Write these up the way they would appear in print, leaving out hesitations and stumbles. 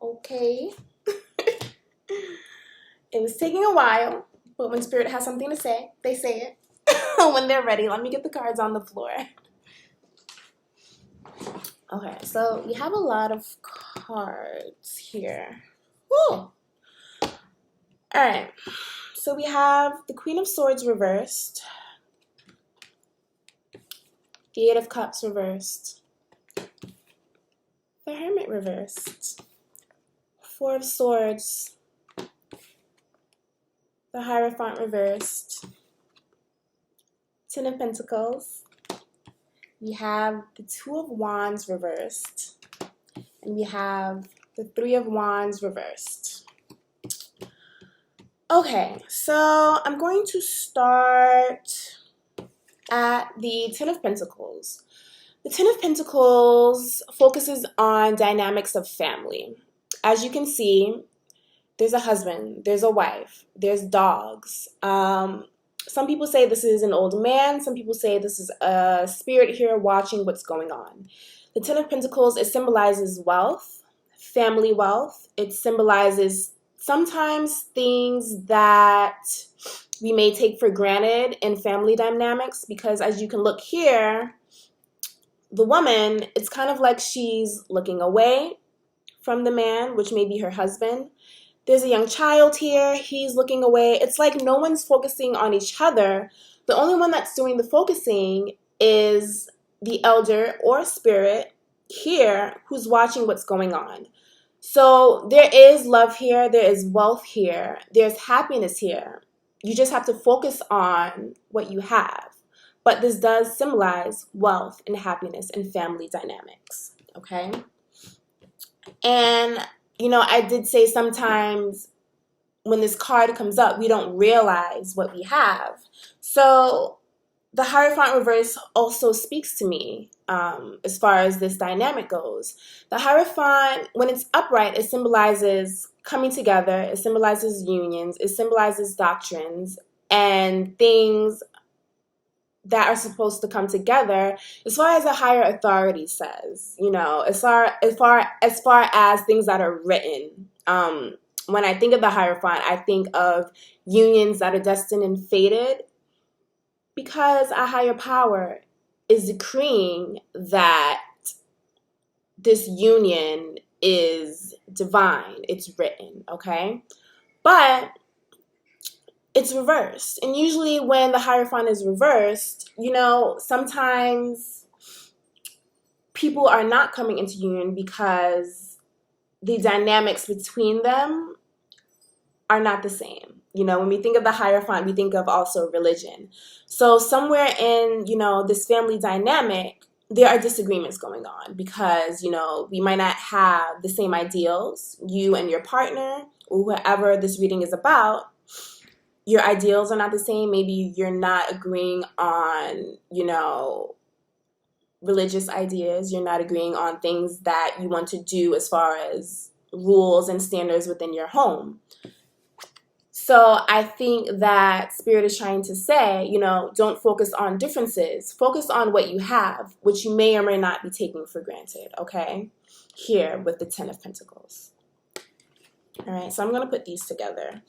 Okay. It was taking a while, but when Spirit has something to say, they say it. When they're ready, let me get the cards on the floor. Okay, so we have a lot of cards here. Woo! Alright, so we have the Queen of Swords reversed, the Eight of Cups reversed, the Hermit reversed, Four of Swords, the Hierophant reversed, Ten of Pentacles, we have the Two of Wands reversed, and we have the Three of Wands reversed. Okay, so I'm going to start at the Ten of Pentacles. The Ten of Pentacles focuses on dynamics of family. As you can see, there's a husband, there's a wife, there's dogs. Some people say this is an old man. Some people say this is a spirit here watching what's going on. The Ten of Pentacles, it symbolizes wealth, family wealth. It symbolizes sometimes things that we may take for granted in family dynamics, because as you can look here, the woman, it's kind of like she's looking away from the man, which may be her husband. There's a young child here. He's looking away. It's like no one's focusing on each other. The only one that's doing the focusing is the elder or spirit here who's watching what's going on. So there is love here. There is wealth here. There's happiness here. You just have to focus on what you have. But this does symbolize wealth and happiness and family dynamics, okay? And you know, I did say sometimes when this card comes up, we don't realize what we have. So the Hierophant reverse also speaks to me as far as this dynamic goes. The Hierophant, when it's upright, it symbolizes coming together. It symbolizes unions. It symbolizes doctrines and things that are supposed to come together as far as a higher authority says, you know, as far as things that are written. When I think of the Hierophant, I think of unions that are destined and fated, because a higher power is decreeing that this union is divine. It's written, okay? But it's reversed. And usually when the Hierophant is reversed, you know, sometimes people are not coming into union because the dynamics between them are not the same. You know, when we think of the Hierophant, we think of also religion. So somewhere in, you know, this family dynamic, there are disagreements going on because, you know, we might not have the same ideals, you and your partner or whoever this reading is about. Your ideals are not the same. Maybe you're not agreeing on, you know, religious ideas. You're not agreeing on things that you want to do as far as rules and standards within your home. So I think that Spirit is trying to say, you know, don't focus on differences. Focus on what you have, which you may or may not be taking for granted, okay? Here with the Ten of Pentacles. All right, so I'm going to put these together.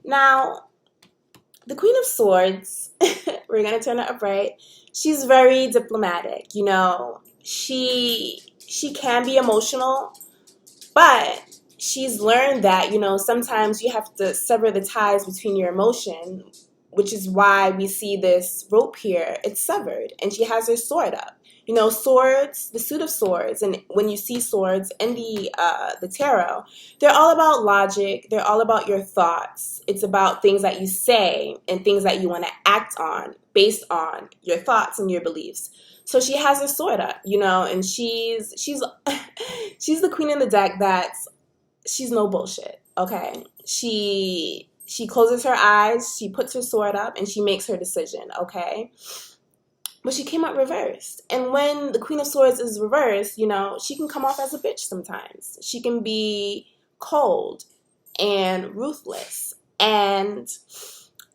Now, the Queen of Swords, we're going to turn it upright. She's very diplomatic, you know. She can be emotional, but she's learned that, you know, sometimes you have to sever the ties between your emotion, which is why we see this rope here. It's severed, and she has her sword up. You know, swords, the suit of swords, and when you see swords in the tarot, they're all about logic. They're all about your thoughts. It's about things that you say and things that you want to act on based on your thoughts and your beliefs. So she has her sword up, you know, and she's she's the queen in the deck she's no bullshit, okay? She closes her eyes, she puts her sword up, and she makes her decision, okay? But she came out reversed. And when the Queen of Swords is reversed, you know, she can come off as a bitch sometimes. She can be cold and ruthless. And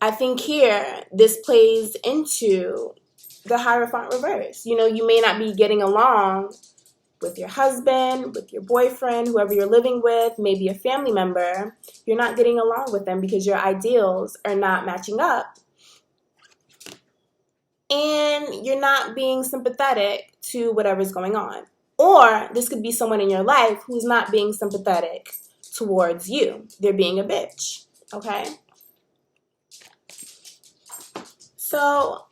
I think here, this plays into the Hierophant reverse. You know, you may not be getting along with your husband, with your boyfriend, whoever you're living with, maybe a family member, you're not getting along with them because your ideals are not matching up. And you're not being sympathetic to whatever's going on. Or this could be someone in your life who's not being sympathetic towards you. They're being a bitch, okay? So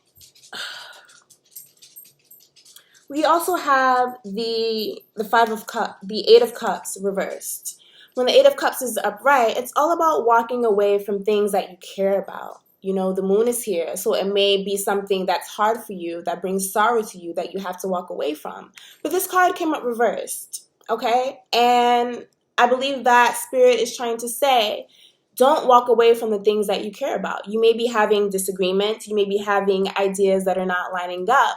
we also have the Eight of Cups reversed. When the Eight of Cups is upright, it's all about walking away from things that you care about. You know, the moon is here, so it may be something that's hard for you, that brings sorrow to you, that you have to walk away from. But this card came up reversed, okay? And I believe that Spirit is trying to say, don't walk away from the things that you care about. You may be having disagreements. You may be having ideas that are not lining up,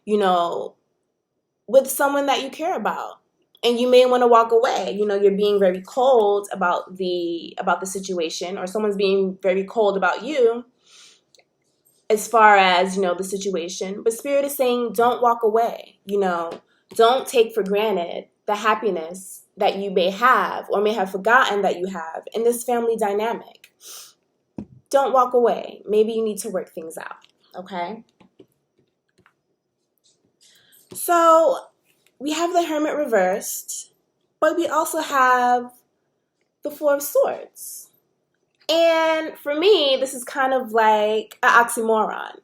you know, with someone that you care about. And you may want to walk away. You know, you're being very cold about the situation, or someone's being very cold about you as far as, you know, the situation. But Spirit is saying, don't walk away. You know, don't take for granted the happiness that you may have or may have forgotten that you have in this family dynamic. Don't walk away. Maybe you need to work things out, okay? So we have the Hermit reversed, but we also have the Four of Swords. And for me, this is kind of like an oxymoron.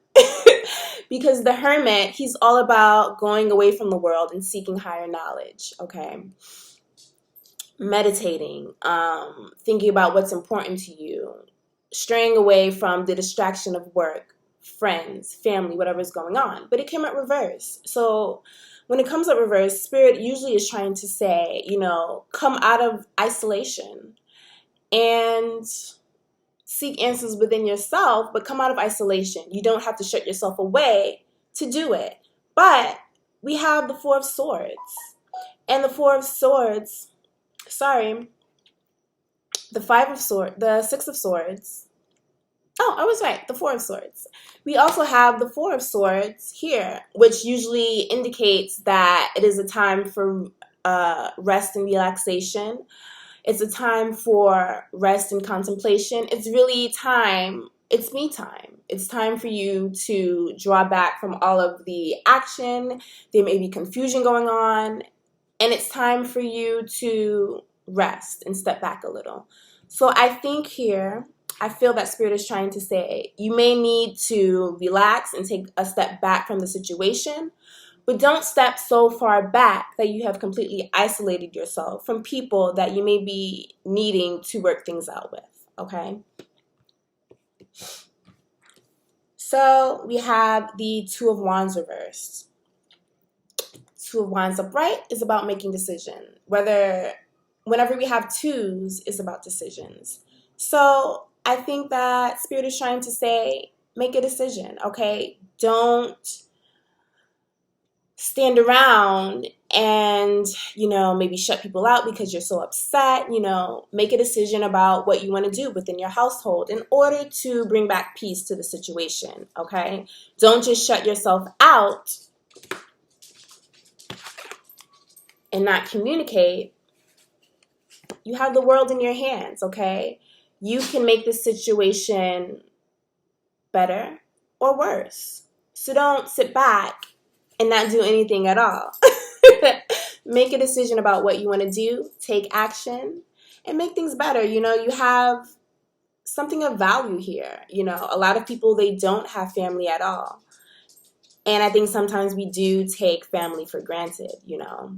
Because the Hermit, he's all about going away from the world and seeking higher knowledge, okay? Meditating, thinking about what's important to you, straying away from the distraction of work, friends, family, whatever's going on. But it came out reverse. So when it comes out reverse, Spirit usually is trying to say, you know, come out of isolation and seek answers within yourself, but come out of isolation. You don't have to shut yourself away to do it. But we have the Four of Swords. And the Four of Swords, the Five of Swords, the Six of Swords. Oh, I was right, the Four of Swords. We also have the Four of Swords here, which usually indicates that it is a time for rest and relaxation. It's a time for rest and contemplation. It's really time, it's me time. It's time for you to draw back from all of the action. There may be confusion going on. And it's time for you to rest and step back a little. So I think here, I feel that Spirit is trying to say, you may need to relax and take a step back from the situation, but don't step so far back that you have completely isolated yourself from people that you may be needing to work things out with, okay? So we have the Two of Wands reversed. Two of Wands upright is about making decisions. Whenever we have twos, it's about decisions. So I think that Spirit is trying to say, make a decision, okay? Don't stand around and, you know, maybe shut people out because you're so upset. You know, make a decision about what you want to do within your household in order to bring back peace to the situation, okay? Don't just shut yourself out and not communicate. You have the world in your hands, okay? You can make the situation better or worse. So don't sit back and not do anything at all. Make a decision about what you want to do, take action, and make things better. You know, you have something of value here. You know, a lot of people, they don't have family at all. And I think sometimes we do take family for granted, you know.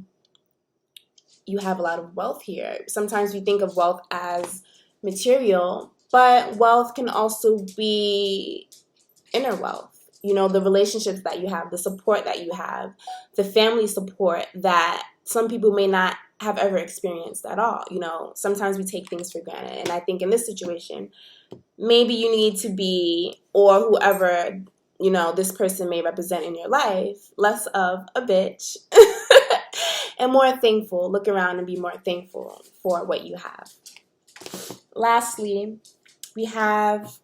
You have a lot of wealth here. Sometimes we think of wealth as material, but wealth can also be inner wealth. You know, the relationships that you have, the support that you have, the family support that some people may not have ever experienced at all. You know, sometimes we take things for granted. And I think in this situation, maybe you need to be, or whoever, you know, this person may represent in your life, less of a bitch and more thankful. Look around and be more thankful for what you have. Lastly, we have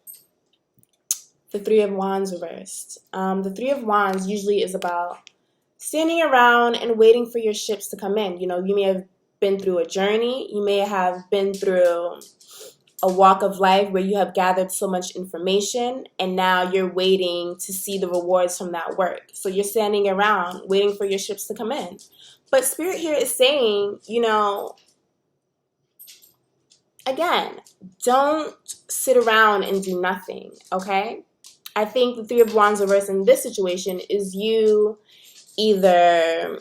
the Three of Wands reversed. The Three of Wands usually is about standing around and waiting for your ships to come in. You know, you may have been through a journey. You may have been through a walk of life where you have gathered so much information, and now you're waiting to see the rewards from that work. So you're standing around waiting for your ships to come in. But Spirit here is saying, you know, again, don't sit around and do nothing, okay? I think the Three of Wands reverse in this situation is you either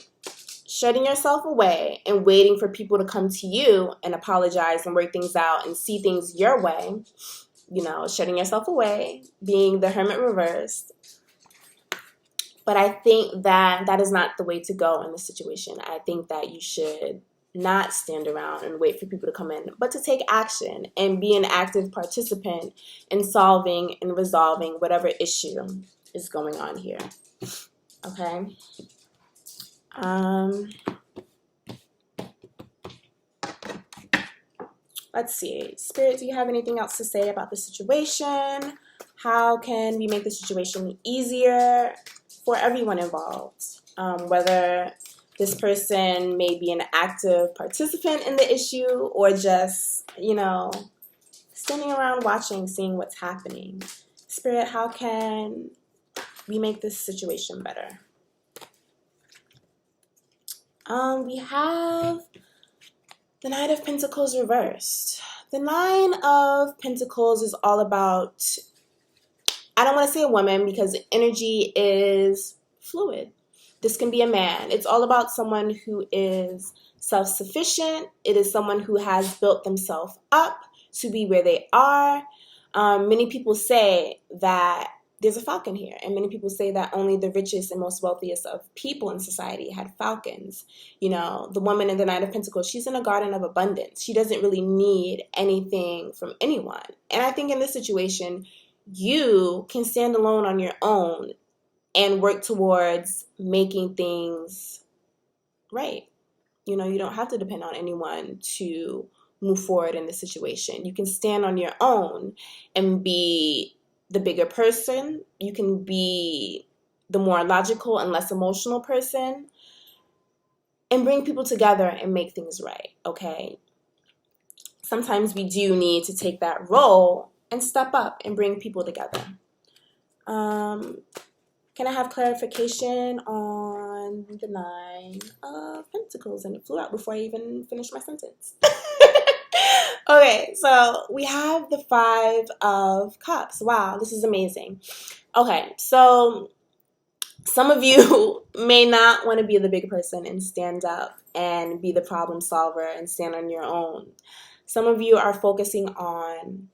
shutting yourself away and waiting for people to come to you and apologize and work things out and see things your way, you know, shutting yourself away, being the Hermit reversed. But I think that that is not the way to go in this situation. I think that you should not stand around and wait for people to come in, but to take action and be an active participant in solving and resolving whatever issue is going on here. Okay? Let's see. Spirit, do you have anything else to say about the situation? How can we make the situation easier for everyone involved? Whether this person may be an active participant in the issue or just, you know, standing around watching, seeing what's happening. Spirit, how can we make this situation better? We have the Knight of Pentacles reversed. The Nine of Pentacles is all about, I don't want to say a woman because energy is fluid. This can be a man. It's all about someone who is self-sufficient. It is someone who has built themselves up to be where they are. Many people say that there's a falcon here, and many people say that only the richest and most wealthiest of people in society had falcons. You know, the woman in the Knight of Pentacles, she's in a garden of abundance. She doesn't really need anything from anyone. And I think in this situation, you can stand alone on your own and work towards making things right. You know, you don't have to depend on anyone to move forward in this situation. You can stand on your own and be the bigger person. You can be the more logical and less emotional person and bring people together and make things right, okay? Sometimes we do need to take that role and step up and bring people together. Can I have clarification on the Nine of Pentacles? And it flew out before I even finished my sentence. Okay, so we have the Five of Cups. Wow, this is amazing. Okay, so some of you may not want to be the big person and stand up and be the problem solver and stand on your own. Some of you are focusing on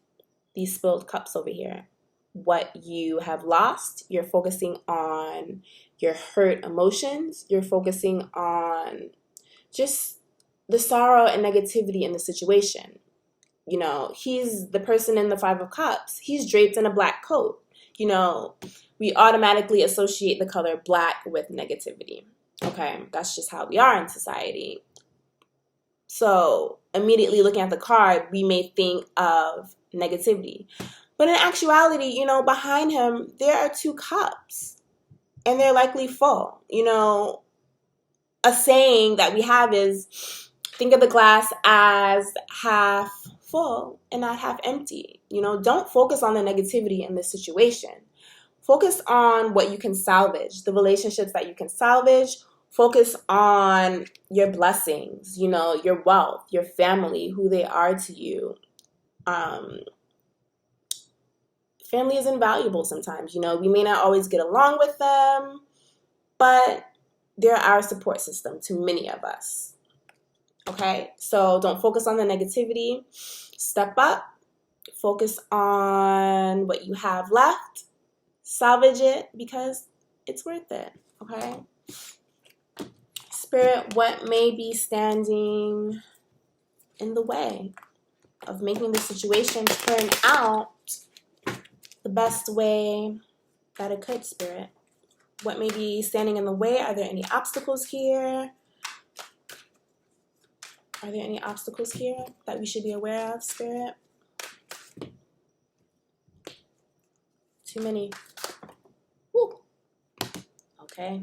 these spilled cups over here. What you have lost, you're focusing on your hurt emotions, you're focusing on just the sorrow and negativity in the situation. You know, he's the person in the Five of Cups. He's draped in a black coat. You know, we automatically associate the color black with negativity. Okay, that's just how we are in society. So immediately looking at the card, we may think of negativity. But in actuality, you know, behind him, there are two cups. And they're likely full. You know, a saying that we have is, think of the glass as half full and not half empty. You know, don't focus on the negativity in this situation. Focus on what you can salvage, the relationships that you can salvage. Focus on your blessings, you know, your wealth, your family, who they are to you. Family is invaluable sometimes. You know, we may not always get along with them, but they're our support system to many of us. Okay, so don't focus on the negativity. Step up. Focus on what you have left. Salvage it because it's worth it. Okay. Spirit, what may be standing in the way of making the situation turn out the best way that it could, Spirit? What may be standing in the way? Are there any obstacles here? Are there any obstacles here that we should be aware of, Spirit? Too many. Woo. Okay.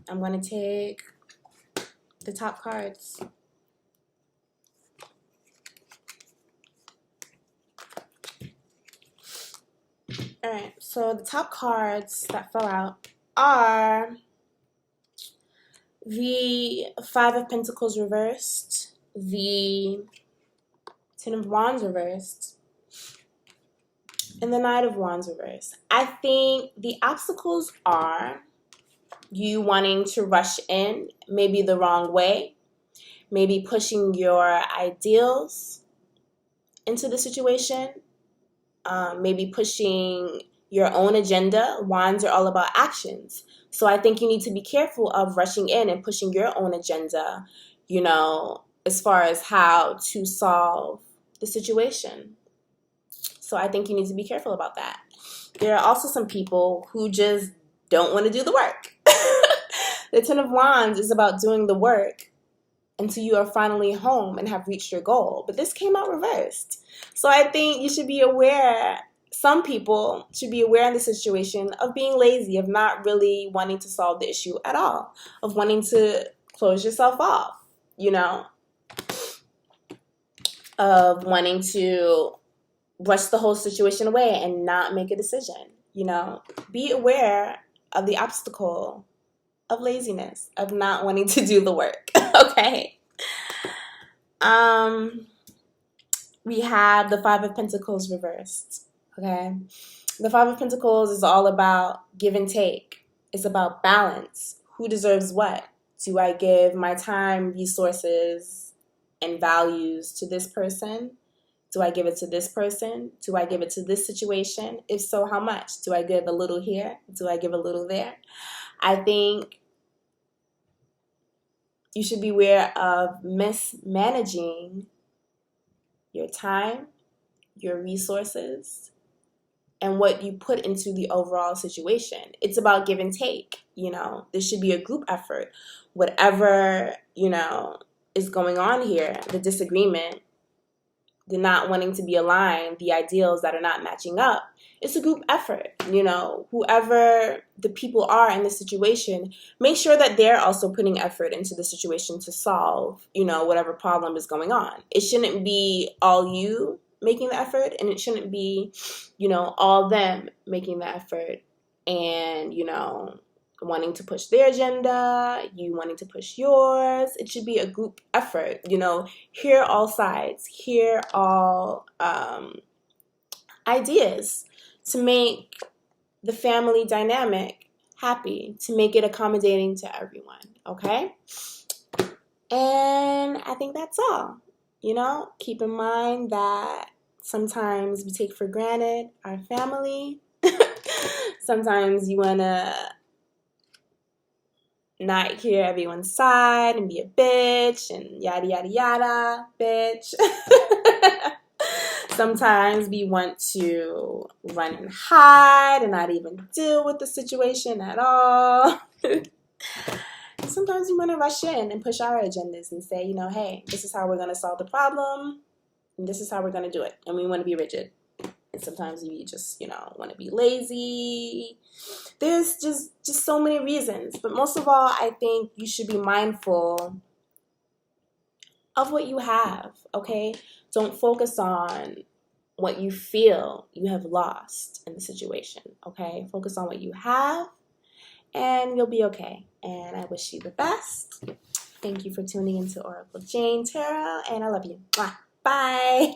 I'm going to take the top cards. All right, so the top cards that fell out are the Five of Pentacles reversed, the Ten of Wands reversed, and the Knight of Wands reversed. I think the obstacles are you wanting to rush in, maybe the wrong way, maybe pushing your ideals into the situation, maybe pushing your own agenda. Wands are all about actions. So I think you need to be careful of rushing in and pushing your own agenda, as far as how to solve the situation. So I think you need to be careful about that. There are also some people who just don't want to do the work. The Ten of Wands is about doing the work until you are finally home and have reached your goal. But this came out reversed. So I think you should be aware, some people should be aware in this situation of being lazy, of not really wanting to solve the issue at all, of wanting to close yourself off, of wanting to brush the whole situation away and not make a decision. Be aware of the obstacle of laziness, of not wanting to do the work. Okay. We have the Five of Pentacles reversed. Okay. The Five of Pentacles is all about give and take. It's about balance. Who deserves what? Do I give my time, resources, and values to this person? Do I give it to this person? Do I give it to this situation? If so, how much? Do I give a little here? Do I give a little there? I think you should be aware of mismanaging your time, your resources, and what you put into the overall situation. It's about give and take. This should be a group effort. Whatever, is going on here, the disagreement, the not wanting to be aligned, the ideals that are not matching up, it's a group effort. Whoever the people are in the situation, make sure that they're also putting effort into the situation to solve, whatever problem is going on. It shouldn't be all you making the effort, and it shouldn't be, all them making the effort and, wanting to push their agenda, you wanting to push yours. It should be a group effort. Hear all sides, hear all ideas to make the family dynamic happy, to make it accommodating to everyone. Okay? And I think that's all. Keep in mind that sometimes we take for granted our family. Sometimes you want to not hear everyone's side and be a bitch and yada, yada, yada, bitch. Sometimes we want to run and hide and not even deal with the situation at all. Sometimes we want to rush in and push our agendas and say, hey, this is how we're going to solve the problem, and this is how we're going to do it. And we want to be rigid. And sometimes we just, want to be lazy. There's just so many reasons. But most of all, I think you should be mindful of what you have, okay? Don't focus on what you feel you have lost in the situation, okay? Focus on what you have, and you'll be okay. And I wish you the best. Thank you for tuning into Oracle Jane Tarot, and I love you. Bye.